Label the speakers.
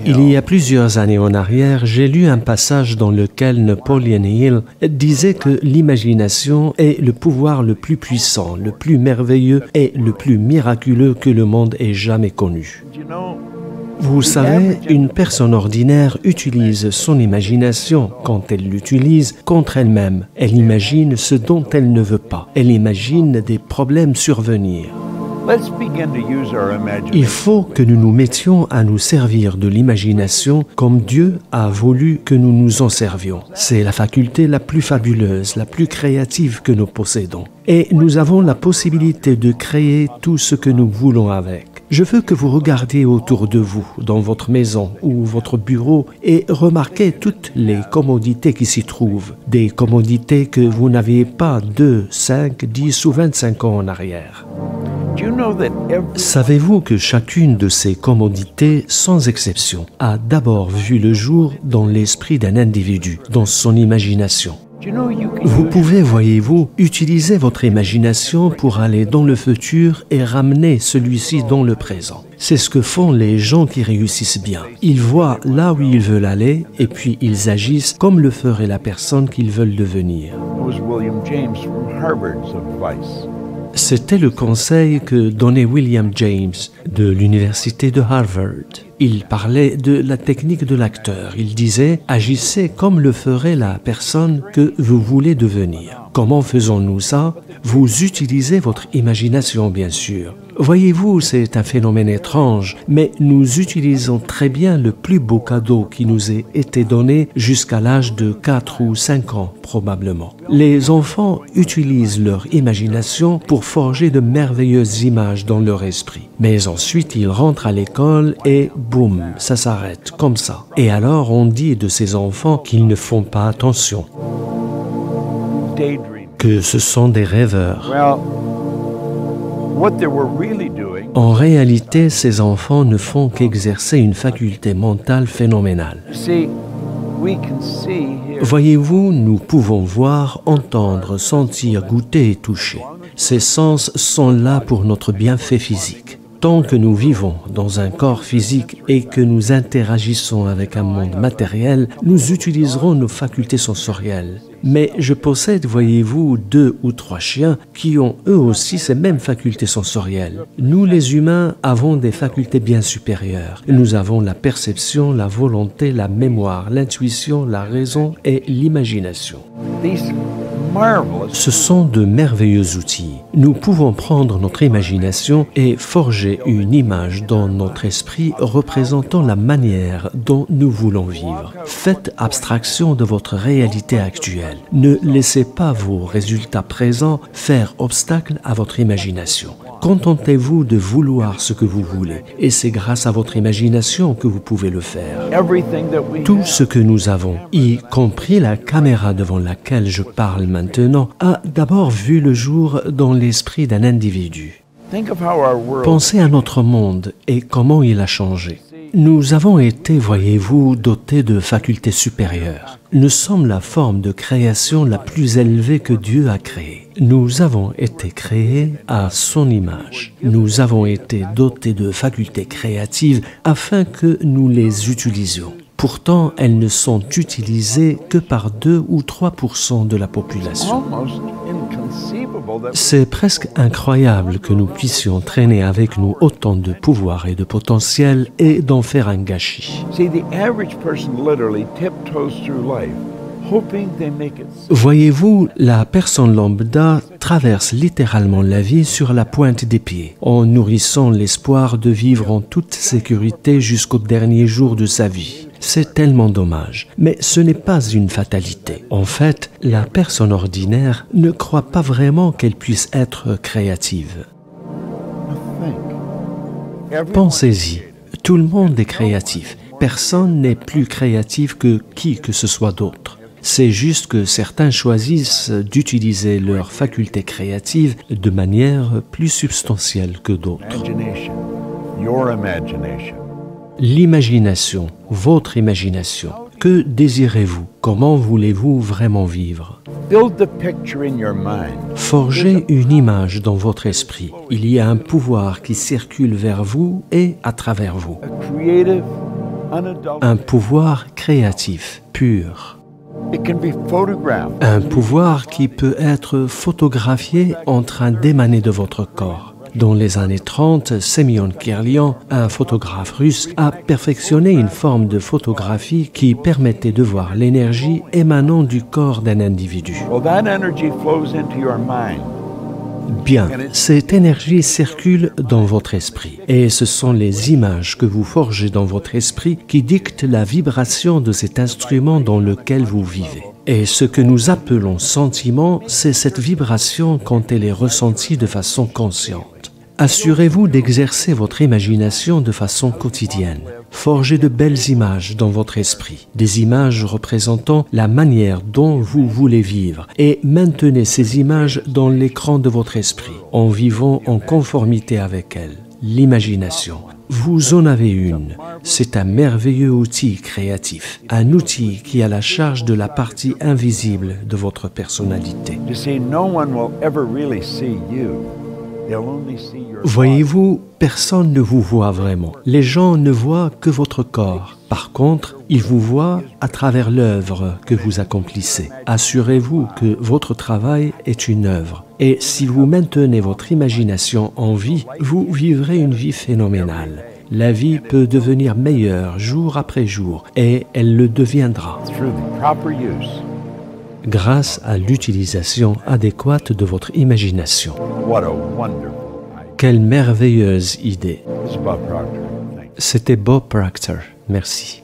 Speaker 1: Il y a plusieurs années en arrière, j'ai lu un passage dans lequel Napoleon Hill disait que l'imagination est le pouvoir le plus puissant, le plus merveilleux et le plus miraculeux que le monde ait jamais connu. Vous savez, une personne ordinaire utilise son imagination quand elle l'utilise contre elle-même. Elle imagine ce dont elle ne veut pas. Elle imagine des problèmes survenir. Il faut que nous nous mettions à nous servir de l'imagination comme Dieu a voulu que nous nous en servions. C'est la faculté la plus fabuleuse, la plus créative que nous possédons. Et nous avons la possibilité de créer tout ce que nous voulons avec. Je veux que vous regardiez autour de vous, dans votre maison ou votre bureau, et remarquez toutes les commodités qui s'y trouvent. Des commodités que vous n'aviez pas 2, 5, 10 ou 25 ans en arrière. Savez-vous que chacune de ces commodités, sans exception, a d'abord vu le jour dans l'esprit d'un individu, dans son imagination? Vous pouvez, voyez-vous, utiliser votre imagination pour aller dans le futur et ramener celui-ci dans le présent. C'est ce que font les gens qui réussissent bien. Ils voient là où ils veulent aller et puis ils agissent comme le ferait la personne qu'ils veulent devenir. C'était le conseil que donnait William James de l'université de Harvard. Il parlait de la technique de l'acteur. Il disait « Agissez comme le ferait la personne que vous voulez devenir ». Comment faisons-nous ça? Vous utilisez votre imagination, bien sûr. Voyez-vous, c'est un phénomène étrange, mais nous utilisons très bien le plus beau cadeau qui nous ait été donné jusqu'à l'âge de 4 ou 5 ans, probablement. Les enfants utilisent leur imagination pour forger de merveilleuses images dans leur esprit. Mais ensuite, ils rentrent à l'école et boum, ça s'arrête, comme ça. Et alors, on dit de ces enfants qu'ils ne font pas attention, que ce sont des rêveurs. En réalité, ces enfants ne font qu'exercer une faculté mentale phénoménale. Voyez-vous, nous pouvons voir, entendre, sentir, goûter et toucher. Ces sens sont là pour notre bienfait physique. Tant que nous vivons dans un corps physique et que nous interagissons avec un monde matériel, nous utiliserons nos facultés sensorielles. Mais je possède, voyez-vous, 2 ou 3 chiens qui ont eux aussi ces mêmes facultés sensorielles. Nous, les humains, avons des facultés bien supérieures. Nous avons la perception, la volonté, la mémoire, l'intuition, la raison et l'imagination. Ce sont de merveilleux outils. Nous pouvons prendre notre imagination et forger une image dans notre esprit représentant la manière dont nous voulons vivre. Faites abstraction de votre réalité actuelle. Ne laissez pas vos résultats présents faire obstacle à votre imagination. Contentez-vous de vouloir ce que vous voulez, et c'est grâce à votre imagination que vous pouvez le faire. Tout ce que nous avons, y compris la caméra devant laquelle je parle maintenant, a d'abord vu le jour dans l'esprit d'un individu. Pensez à notre monde et comment il a changé. Nous avons été, voyez-vous, dotés de facultés supérieures. Nous sommes la forme de création la plus élevée que Dieu a créée. Nous avons été créés à son image. Nous avons été dotés de facultés créatives afin que nous les utilisions. Pourtant, elles ne sont utilisées que par 2 ou 3% de la population. C'est presque incroyable que nous puissions traîner avec nous autant de pouvoir et de potentiel et d'en faire un gâchis. Voyez-vous, la personne lambda traverse littéralement la vie sur la pointe des pieds, en nourrissant l'espoir de vivre en toute sécurité jusqu'au dernier jour de sa vie. C'est tellement dommage, mais ce n'est pas une fatalité. En fait, la personne ordinaire ne croit pas vraiment qu'elle puisse être créative. Pensez-y, tout le monde est créatif. Personne n'est plus créatif que qui que ce soit d'autre. C'est juste que certains choisissent d'utiliser leurs facultés créatives de manière plus substantielle que d'autres. L'imagination, votre imagination, Que désirez-vous? Comment voulez-vous vraiment vivre?
Speaker 2: Build the picture in your mind.
Speaker 1: Forgez une image dans votre esprit. Il y a un pouvoir qui circule vers vous et à travers vous.
Speaker 2: A creative,
Speaker 1: Un
Speaker 2: unadulterated.
Speaker 1: pouvoir créatif, pur.
Speaker 2: It can be photographed.
Speaker 1: Un pouvoir qui peut être photographié en train d'émaner de votre corps. Dans les années 30, Semyon Kirlian, un photographe russe, a perfectionné une forme de photographie qui permettait de voir l'énergie émanant du corps d'un individu.
Speaker 2: Well, that energy flows into your mind.
Speaker 1: Bien, cette énergie circule dans votre esprit et ce sont les images que vous forgez dans votre esprit qui dictent la vibration de cet instrument dans lequel vous vivez. Et ce que nous appelons sentiment, c'est cette vibration quand elle est ressentie de façon consciente. Assurez-vous d'exercer votre imagination de façon quotidienne. Forgez de belles images dans votre esprit, des images représentant la manière dont vous voulez vivre, et maintenez ces images dans l'écran de votre esprit, en vivant en conformité avec elles. L'imagination. Vous en avez une. C'est un merveilleux outil créatif, un outil qui a la charge de la partie invisible de votre personnalité.
Speaker 2: You see, no one will ever really see you. They'll only see your body.
Speaker 1: Voyez-vous, personne ne vous voit vraiment. Les gens ne voient que votre corps. Par contre, ils vous voient à travers l'œuvre que vous accomplissez. Assurez-vous que votre travail est une œuvre. Et si vous maintenez votre imagination en vie, vous vivrez une vie phénoménale. La vie peut devenir meilleure jour après jour, et elle le deviendra
Speaker 2: Through the proper use.
Speaker 1: grâce à l'utilisation adéquate de votre imagination.
Speaker 2: What a wonderful idea.
Speaker 1: Quelle merveilleuse idée!
Speaker 2: This is Bob Proctor. Thank you.
Speaker 1: C'était Bob Proctor. Merci.